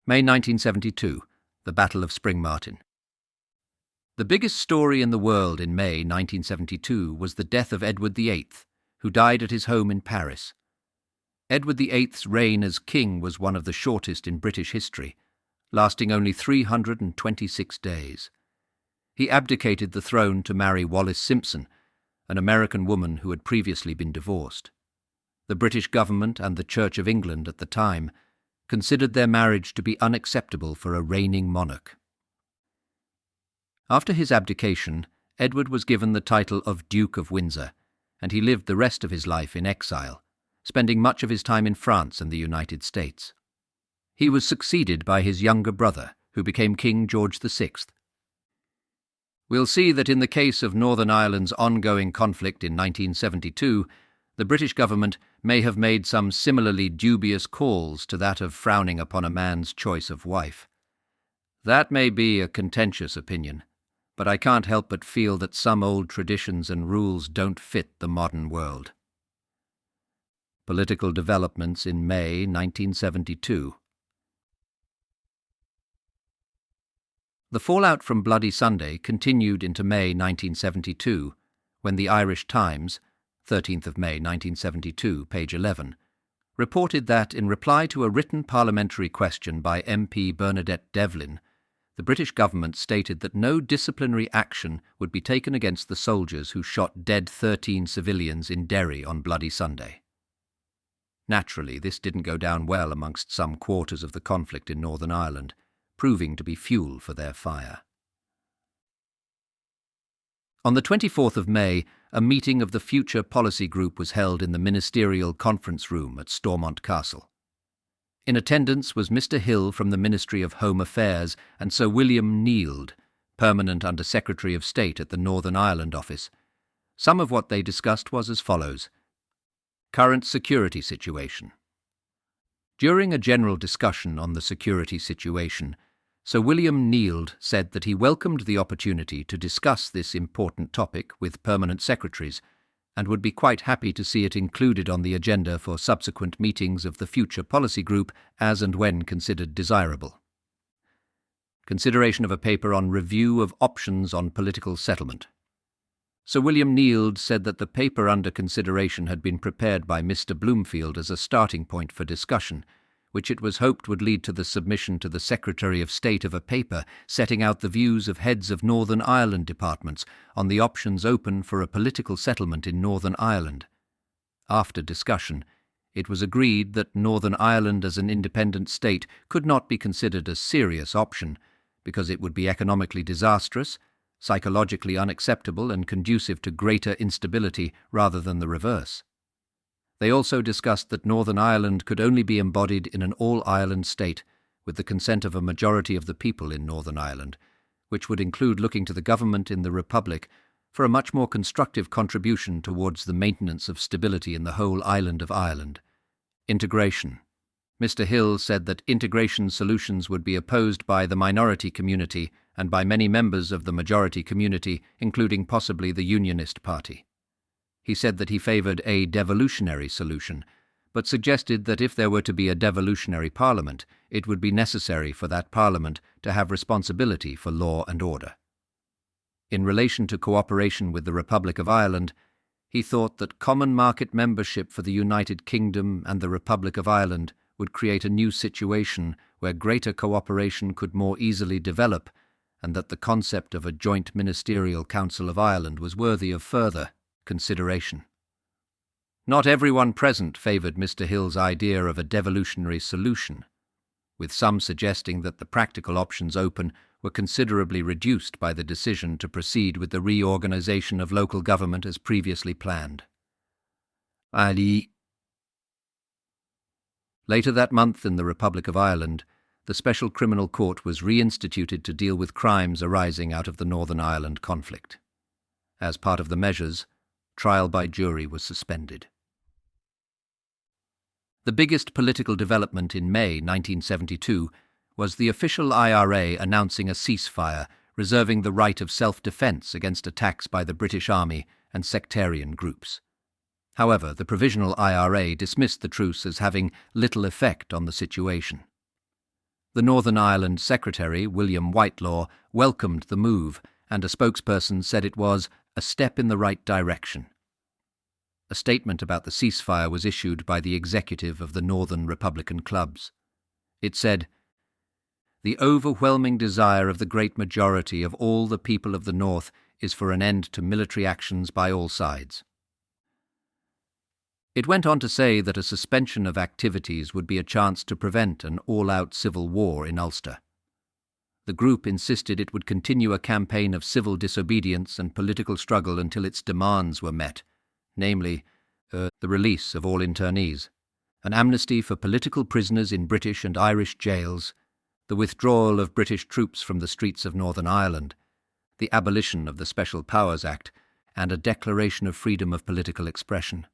May 1972, the Battle of Springmartin. The biggest story in the world in May 1972 was the death of Edward VIII, who died at his home in Paris. Edward VIII's reign as king was one of the shortest in British history, lasting only 326 days. He abdicated the throne to marry Wallis Simpson, an American woman who had previously been divorced. The British government and the Church of England at the time considered their marriage to be unacceptable for a reigning monarch. After his abdication, Edward was given the title of Duke of Windsor, and he lived the rest of his life in exile, spending much of his time in France and the United States. He was succeeded by his younger brother, who became King George VI. We'll see that in the case of Northern Ireland's ongoing conflict in 1972, the British government may have made some similarly dubious calls to that of frowning upon a man's choice of wife. That may be a contentious opinion, but I can't help but feel that some old traditions and rules don't fit the modern world. Political developments in May 1972. The fallout from Bloody Sunday continued into May 1972, when the Irish Times, 13th of May 1972, page 11, reported that, in reply to a written parliamentary question by MP Bernadette Devlin, the British government stated that no disciplinary action would be taken against the soldiers who shot dead 13 civilians in Derry on Bloody Sunday. Naturally, this didn't go down well amongst some quarters of the conflict in Northern Ireland, proving to be fuel for their fire. On the 24th of May, a meeting of the Future Policy Group was held in the Ministerial Conference Room at Stormont Castle. In attendance was Mr. Hill from the Ministry of Home Affairs and Sir William Neild, Permanent Under-Secretary of State at the Northern Ireland Office. Some of what they discussed was as follows. Current security situation. During a general discussion on the security situation, Sir William Neild said that he welcomed the opportunity to discuss this important topic with permanent secretaries and would be quite happy to see it included on the agenda for subsequent meetings of the Future Policy Group as and when considered desirable. Consideration of a paper on review of options on political settlement. Sir William Neild said that the paper under consideration had been prepared by Mr. Bloomfield as a starting point for discussion, which it was hoped would lead to the submission to the Secretary of State of a paper setting out the views of heads of Northern Ireland departments on the options open for a political settlement in Northern Ireland. After discussion, it was agreed that Northern Ireland as an independent state could not be considered a serious option because it would be economically disastrous, psychologically unacceptable and conducive to greater instability rather than the reverse. They also discussed that Northern Ireland could only be embodied in an all-Ireland state, with the consent of a majority of the people in Northern Ireland, which would include looking to the government in the Republic for a much more constructive contribution towards the maintenance of stability in the whole island of Ireland. Integration. Mr. Hill said that integration solutions would be opposed by the minority community and by many members of the majority community, including possibly the Unionist Party. He said that he favoured a devolutionary solution, but suggested that if there were to be a devolutionary parliament, it would be necessary for that parliament to have responsibility for law and order. In relation to cooperation with the Republic of Ireland, he thought that common market membership for the United Kingdom and the Republic of Ireland would create a new situation where greater cooperation could more easily develop, and that the concept of a joint ministerial council of Ireland was worthy of further consideration. Not everyone present favoured Mr. Hill's idea of a devolutionary solution, with some suggesting that the practical options open were considerably reduced by the decision to proceed with the reorganisation of local government as previously planned. Ali. Later that month in the Republic of Ireland, the Special Criminal Court was reinstituted to deal with crimes arising out of the Northern Ireland conflict. As part of the measures, trial by jury was suspended. The biggest political development in May 1972 was the official IRA announcing a ceasefire reserving the right of self-defence against attacks by the British Army and sectarian groups. However, the Provisional IRA dismissed the truce as having little effect on the situation. The Northern Ireland Secretary, William Whitelaw, welcomed the move, and a spokesperson said it was a step in the right direction. A statement about the ceasefire was issued by the executive of the Northern Republican clubs. It said, "The overwhelming desire of the great majority of all the people of the North is for an end to military actions by all sides." It went on to say that a suspension of activities would be a chance to prevent an all-out civil war in Ulster. The group insisted it would continue a campaign of civil disobedience and political struggle until its demands were met, namely, the release of all internees, an amnesty for political prisoners in British and Irish jails, the withdrawal of British troops from the streets of Northern Ireland, the abolition of the Special Powers Act, and a declaration of freedom of political expression.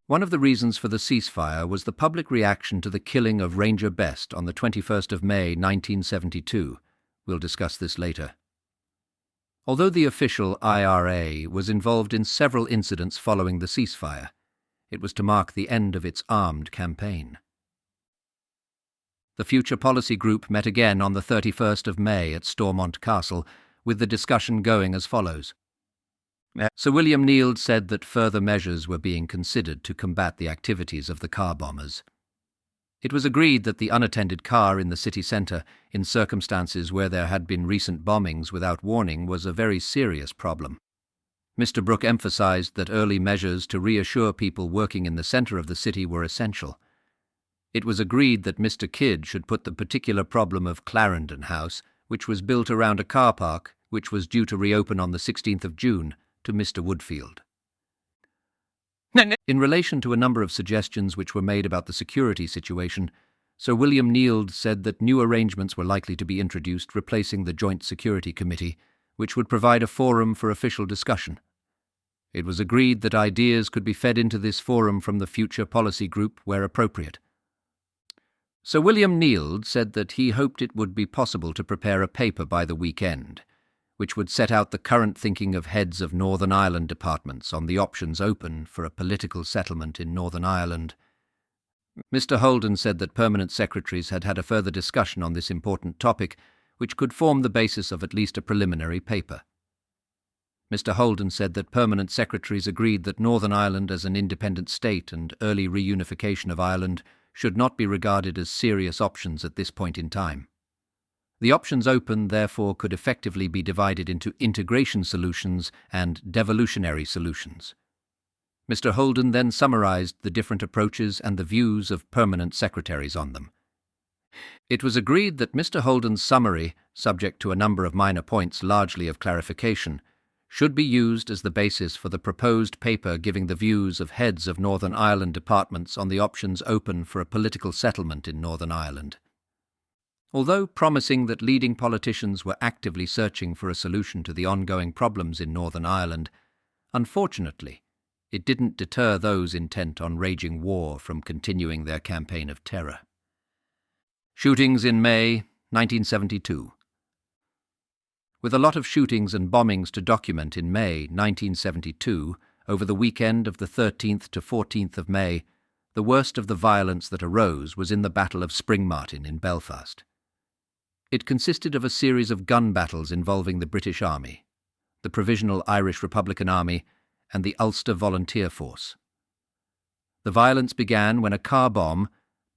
One of the reasons for the ceasefire was the public reaction to the killing of Ranger Best on the 21st of May 1972. We'll discuss this later. Although the official IRA was involved in several incidents following the ceasefire, it was to mark the end of its armed campaign. The Future Policy Group met again on the 31st of May at Stormont Castle, with the discussion going as follows. Sir William Neild said that further measures were being considered to combat the activities of the car bombers. It was agreed that the unattended car in the city centre, in circumstances where there had been recent bombings without warning, was a very serious problem. Mr. Brooke emphasised that early measures to reassure people working in the centre of the city were essential. It was agreed that Mr. Kidd should put the particular problem of Clarendon House, which was built around a car park, which was due to reopen on the 16th of June, to Mr. Woodfield. In relation to a number of suggestions which were made about the security situation, Sir William Neild said that new arrangements were likely to be introduced replacing the Joint Security Committee, which would provide a forum for official discussion. It was agreed that ideas could be fed into this forum from the Future Policy Group where appropriate. Sir William Neild said that he hoped it would be possible to prepare a paper by the weekend, which would set out the current thinking of heads of Northern Ireland departments on the options open for a political settlement in Northern Ireland. Mr. Holden said that permanent secretaries had had a further discussion on this important topic, which could form the basis of at least a preliminary paper. Mr. Holden said that permanent secretaries agreed that Northern Ireland as an independent state and early reunification of Ireland should not be regarded as serious options at this point in time. The options open, therefore, could effectively be divided into integration solutions and devolutionary solutions. Mr. Holden then summarised the different approaches and the views of permanent secretaries on them. It was agreed that Mr. Holden's summary, subject to a number of minor points largely of clarification, should be used as the basis for the proposed paper giving the views of heads of Northern Ireland departments on the options open for a political settlement in Northern Ireland. Although promising that leading politicians were actively searching for a solution to the ongoing problems in Northern Ireland, unfortunately, it didn't deter those intent on raging war from continuing their campaign of terror. Shootings in May 1972. With a lot of shootings and bombings to document in May 1972, over the weekend of the 13th to 14th of May, the worst of the violence that arose was in the Battle of Springmartin in Belfast. It consisted of a series of gun battles involving the British Army, the Provisional Irish Republican Army, and the Ulster Volunteer Force. The violence began when a car bomb,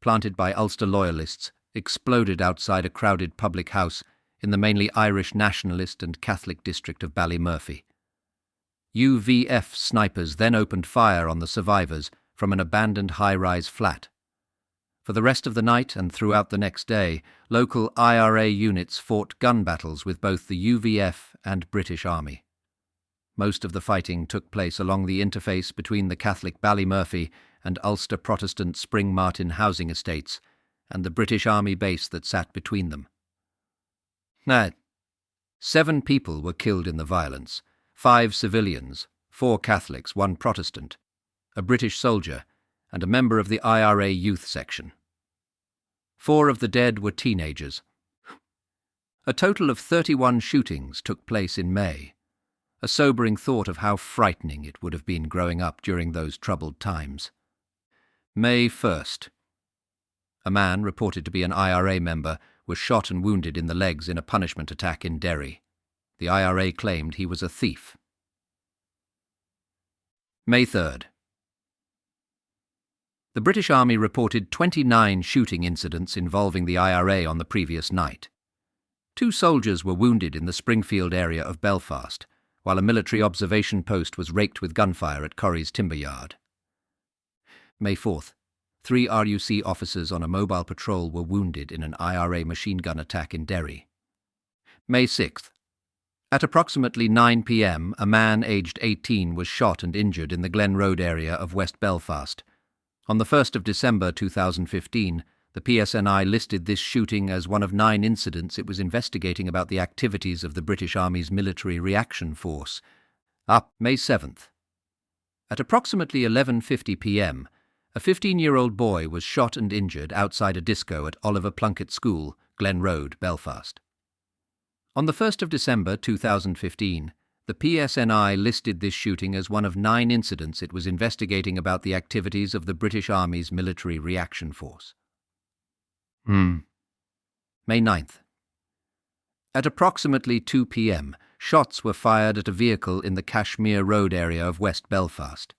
planted by Ulster loyalists, exploded outside a crowded public house in the mainly Irish nationalist and Catholic district of Ballymurphy. UVF snipers then opened fire on the survivors from an abandoned high-rise flat. For the rest of the night and throughout the next day, local IRA units fought gun battles with both the UVF and British Army. Most of the fighting took place along the interface between the Catholic Ballymurphy and Ulster Protestant Springmartin housing estates and the British Army base that sat between them. 7 people were killed in the violence, 5 civilians, 4 Catholics, 1 Protestant, a British soldier, and a member of the IRA youth section. 4 of the dead were teenagers. A total of 31 shootings took place in May, a sobering thought of how frightening it would have been growing up during those troubled times. May 1st. A man, reported to be an IRA member, was shot and wounded in the legs in a punishment attack in Derry. The IRA claimed he was a thief. May 3rd. The British Army reported 29 shooting incidents involving the IRA on the previous night. 2 soldiers were wounded in the Springfield area of Belfast, while a military observation post was raked with gunfire at Corrie's timber yard. May 4th. 3 RUC officers on a mobile patrol were wounded in an IRA machine gun attack in Derry. May 6th. At approximately 9 p.m, a man aged 18 was shot and injured in the Glen Road area of West Belfast. On the 1st of December 2015, the PSNI listed this shooting as one of 9 incidents it was investigating about the activities of the British Army's Military Reaction Force. May 7th. At approximately 11:50 p.m, a 15-year-old boy was shot and injured outside a disco at Oliver Plunkett School, Glen Road, Belfast. On the 1st of December 2015, the PSNI listed this shooting as one of 9 incidents it was investigating about the activities of the British Army's Military Reaction Force. May 9th. At approximately 2 p.m, shots were fired at a vehicle in the Cashmere Road area of West Belfast.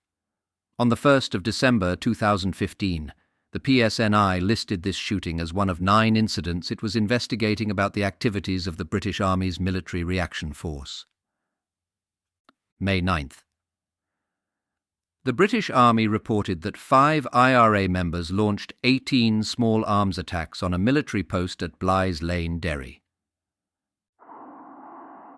On the 1st of December 2015, the PSNI listed this shooting as one of 9 incidents it was investigating about the activities of the British Army's Military Reaction Force. May 9th. The British Army reported that 5 IRA members launched 18 small arms attacks on a military post at Blythe Lane, Derry.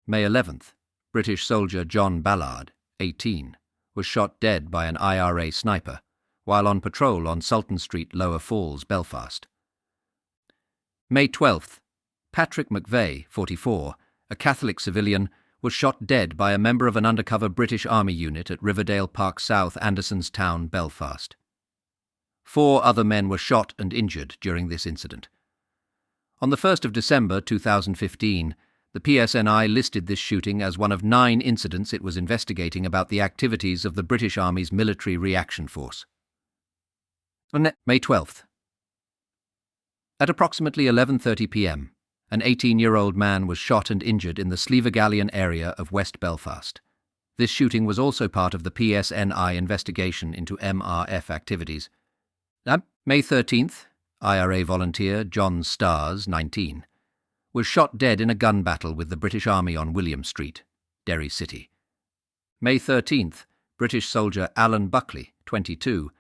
May 11th. British soldier John Ballard, 18, was shot dead by an IRA sniper while on patrol on Sultan Street, Lower Falls, Belfast. May 12th. Patrick McVeigh, 44, a Catholic civilian, was shot dead by a member of an undercover British Army unit at Riverdale Park South, Anderson's Town, Belfast. 4 other men were shot and injured during this incident. On the 1st of December 2015, the PSNI listed this shooting as one of 9 incidents it was investigating about the activities of the British Army's Military Reaction Force. May 12th. At approximately 11:30 p.m, an 18-year-old man was shot and injured in the Slievegallion area of West Belfast. This shooting was also part of the PSNI investigation into MRF activities. May 13th, IRA volunteer John Stars, 19, was shot dead in a gun battle with the British Army on William Street, Derry City. May 13th, British soldier Alan Buckley, 22,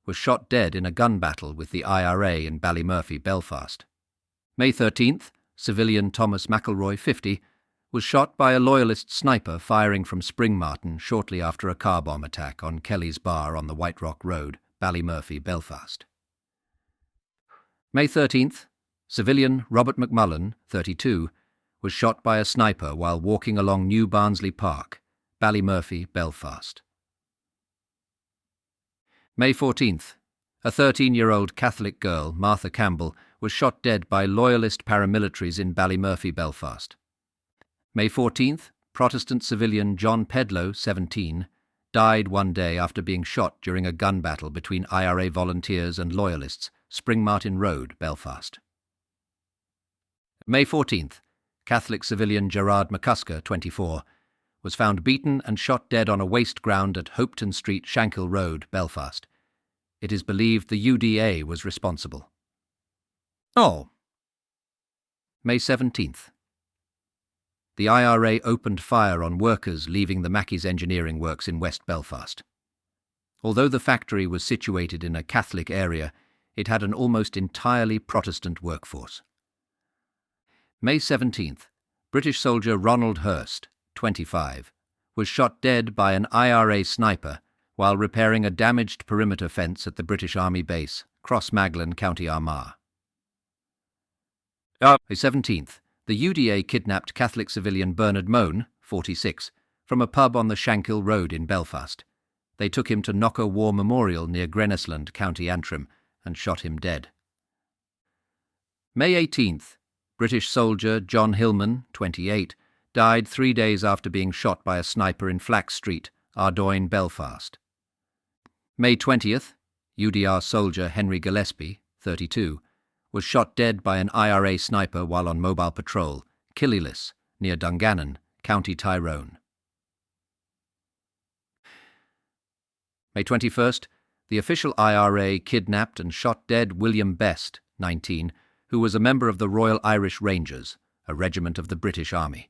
was shot dead in a gun battle with the IRA in Ballymurphy, Belfast. May 13th, civilian Thomas McElroy, 50, was shot by a loyalist sniper firing from Springmartin shortly after a car bomb attack on Kelly's Bar on the White Rock Road, Ballymurphy, Belfast. May 13th, civilian Robert McMullen, 32, was shot by a sniper while walking along New Barnsley Park, Ballymurphy, Belfast. May 14th, a 13-year-old Catholic girl, Martha Campbell, was shot dead by loyalist paramilitaries in Ballymurphy, Belfast. May 14th, Protestant civilian John Pedlow, 17, died one day after being shot during a gun battle between IRA volunteers and loyalists, Springmartin Road, Belfast. May 14th, Catholic civilian Gerard McCusker, 24, was found beaten and shot dead on a waste ground at Hopetoun Street, Shankill Road, Belfast. It is believed the UDA was responsible. May 17th. The IRA opened fire on workers leaving the Mackey's engineering works in West Belfast. Although the factory was situated in a Catholic area, it had an almost entirely Protestant workforce. May 17th. British soldier Ronald Hurst, 25, was shot dead by an IRA sniper while repairing a damaged perimeter fence at the British Army base, Crossmaglen, County Armagh. May 17th. The UDA kidnapped Catholic civilian Bernard Mohn, 46, from a pub on the Shankill Road in Belfast. They took him to Knocker War Memorial near Grenisland, County Antrim, and shot him dead. May 18th. British soldier John Hillman, 28, died 3 days after being shot by a sniper in Flax Street, Ardoyne, Belfast. May 20th. UDR soldier Henry Gillespie, 32, was shot dead by an IRA sniper while on mobile patrol, Killylis, near Dungannon, County Tyrone. May 21st, the official IRA kidnapped and shot dead William Best, 19, who was a member of the Royal Irish Rangers, a regiment of the British Army.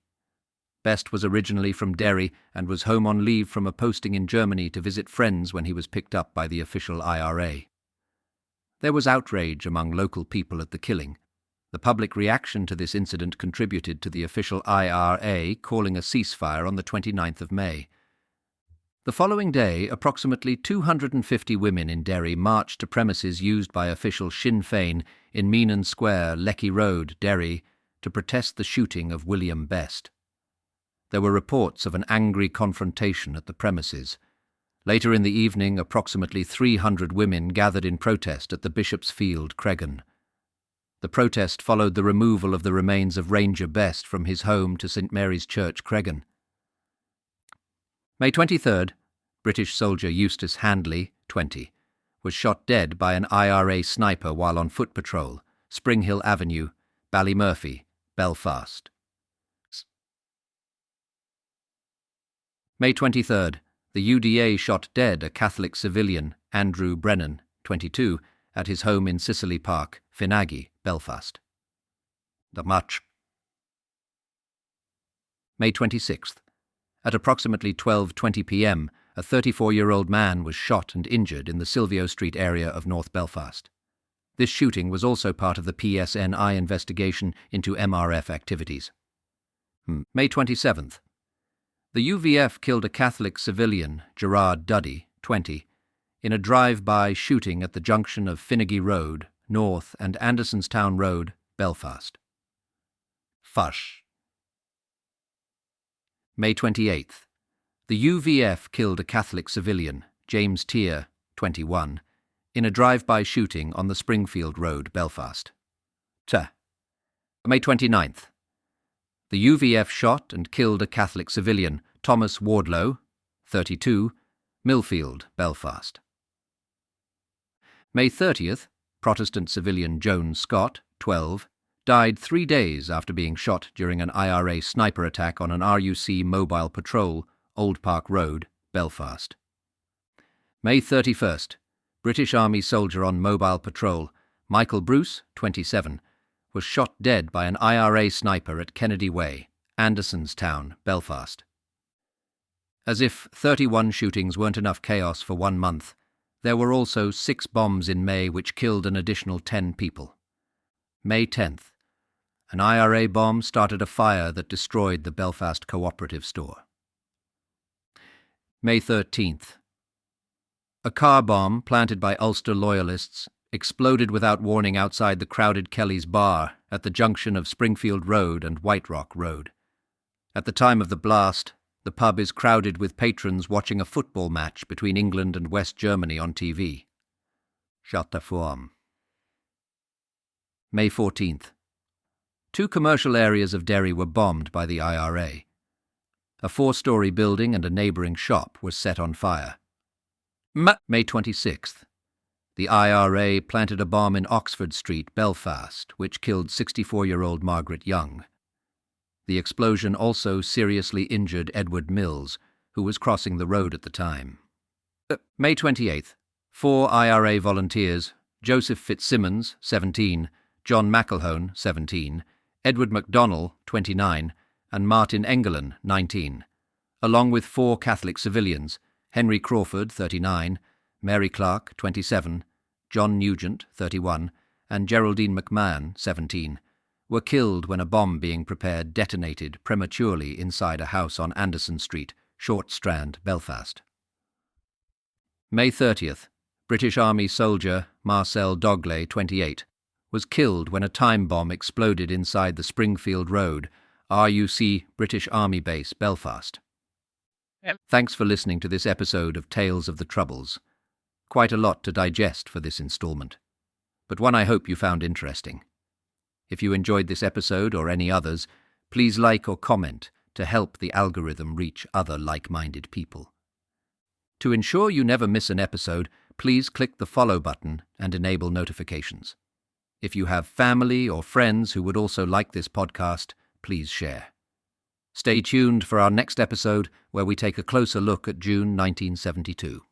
Best was originally from Derry and was home on leave from a posting in Germany to visit friends when he was picked up by the official IRA. There was outrage among local people at the killing. The public reaction to this incident contributed to the official IRA calling a ceasefire on the 29th of May. The following day, approximately 250 women in Derry marched to premises used by official Sinn Féin in Meenan Square, Lecky Road, Derry, to protest the shooting of William Best. There were reports of an angry confrontation at the premises. Later in the evening, approximately 300 women gathered in protest at the Bishop's Field, Cregan. The protest followed the removal of the remains of Ranger Best from his home to St Mary's Church, Cregan. May 23rd, British soldier Eustace Handley, 20, was shot dead by an IRA sniper while on foot patrol, Spring Hill Avenue, Ballymurphy, Belfast. May 23rd, the UDA shot dead a Catholic civilian, Andrew Brennan, 22, at his home in Cicely Park, Finaggy, Belfast. The March. May 26th. At approximately 12:20 p.m, a 34-year-old man was shot and injured in the Silvio Street area of North Belfast. This shooting was also part of the PSNI investigation into MRF activities. May 27th. The UVF killed a Catholic civilian, Gerard Duddy, 20, in a drive-by shooting at the junction of Finaggy Road, North, and Andersonstown Road, Belfast. Fush. May 28th. The UVF killed a Catholic civilian, James Tier, 21, in a drive-by shooting on the Springfield Road, Belfast. May 29th. The UVF shot and killed a Catholic civilian, Thomas Wardlow, 32, Millfield, Belfast. May 30th, Protestant civilian Joan Scott, 12, died 3 days after being shot during an IRA sniper attack on an RUC mobile patrol, Old Park Road, Belfast. May 31st, British Army soldier on mobile patrol, Michael Bruce, 27, was shot dead by an IRA sniper at Kennedy Way, Andersonstown, Belfast. As if 31 shootings weren't enough chaos for 1 month, there were also 6 bombs in May which killed an additional 10 people. May 10th. An IRA bomb started a fire that destroyed the Belfast Cooperative store. May 13th. A car bomb planted by Ulster Loyalists exploded without warning outside the crowded Kelly's Bar at the junction of Springfield Road and White Rock Road. At the time of the blast, the pub is crowded with patrons watching a football match between England and West Germany on TV. Chateauforme. May 14th. 2 commercial areas of Derry were bombed by the IRA. A 4-story building and a neighbouring shop was set on fire. May 26th. The IRA planted a bomb in Oxford Street, Belfast, which killed 64-year-old Margaret Young. The explosion also seriously injured Edward Mills, who was crossing the road at the time. May 28th. 4 IRA volunteers, Joseph Fitzsimmons, 17, John McElhone, 17, Edward MacDonnell, 29, and Martin Engelin, 19, along with 4 Catholic civilians, Henry Crawford, 39, Mary Clark, 27, John Nugent, 31, and Geraldine McMahon, 17, were killed when a bomb being prepared detonated prematurely inside a house on Anderson Street, Short Strand, Belfast. May 30th. British Army soldier Marcel Dogley, 28, was killed when a time bomb exploded inside the Springfield Road, RUC British Army Base, Belfast. Thanks for listening to this episode of Tales of the Troubles. Quite a lot to digest for this installment, but one I hope you found interesting. If you enjoyed this episode or any others, please like or comment to help the algorithm reach other like-minded people. To ensure you never miss an episode, please click the follow button and enable notifications. If you have family or friends who would also like this podcast, please share. Stay tuned for our next episode, where we take a closer look at June 1972.